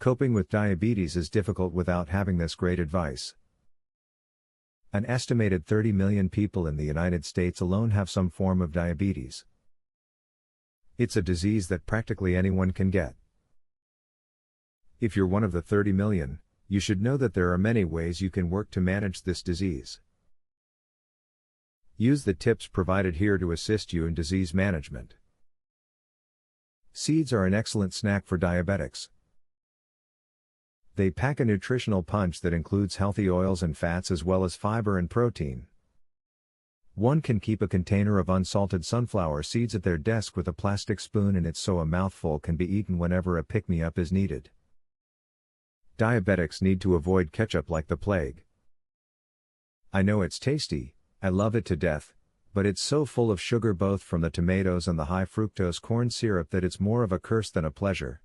Coping with diabetes is difficult without having this great advice. An estimated 30 million people in the United States alone have some form of diabetes. It's a disease that practically anyone can get. If you're one of the 30 million, you should know that there are many ways you can work to manage this disease. Use the tips provided here to assist you in disease management. Seeds are an excellent snack for diabetics. They pack a nutritional punch that includes healthy oils and fats as well as fiber and protein. One can keep a container of unsalted sunflower seeds at their desk with a plastic spoon in it so a mouthful can be eaten whenever a pick-me-up is needed. Diabetics need to avoid ketchup like the plague. I know it's tasty, I love it to death, but it's so full of sugar both from the tomatoes and the high fructose corn syrup that it's more of a curse than a pleasure.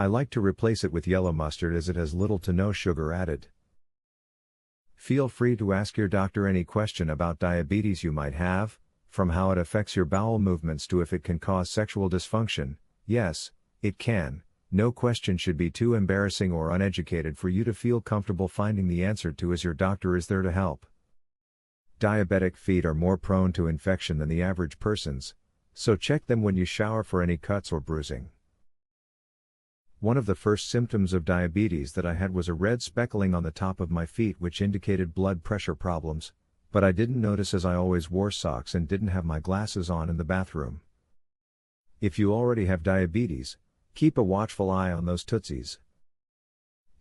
I like to replace it with yellow mustard as it has little to no sugar added. Feel free to ask your doctor any question about diabetes you might have, from how it affects your bowel movements to if it can cause sexual dysfunction. Yes, it can. No question should be too embarrassing or uneducated for you to feel comfortable finding the answer to, as your doctor is there to help. Diabetic feet are more prone to infection than the average person's, so check them when you shower for any cuts or bruising. One of the first symptoms of diabetes that I had was a red speckling on the top of my feet which indicated blood pressure problems, but I didn't notice as I always wore socks and didn't have my glasses on in the bathroom. If you already have diabetes, keep a watchful eye on those tootsies.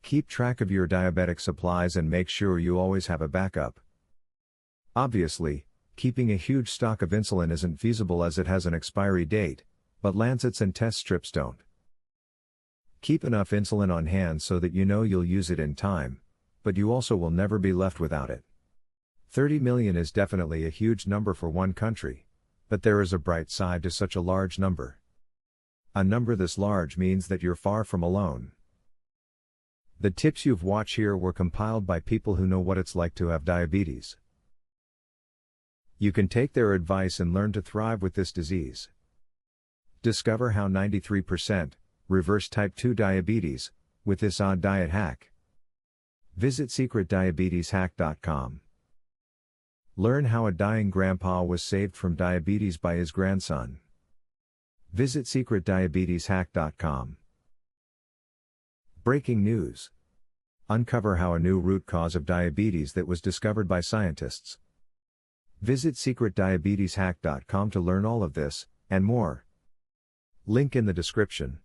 Keep track of your diabetic supplies and make sure you always have a backup. Obviously, keeping a huge stock of insulin isn't feasible as it has an expiry date, but lancets and test strips don't. Keep enough insulin on hand so that you know you'll use it in time, but you also will never be left without it. 30 million is definitely a huge number for one country, but there is a bright side to such a large number. A number this large means that you're far from alone. The tips you've watched here were compiled by people who know what it's like to have diabetes. You can take their advice and learn to thrive with this disease. Discover how 93% reverse type 2 diabetes with this odd diet hack. Visit secretdiabeteshack.com. Learn how a dying grandpa was saved from diabetes by his grandson. Visit secretdiabeteshack.com. Breaking news. Uncover how a new root cause of diabetes that was discovered by scientists. Visit secretdiabeteshack.com to learn all of this, and more. Link in the description.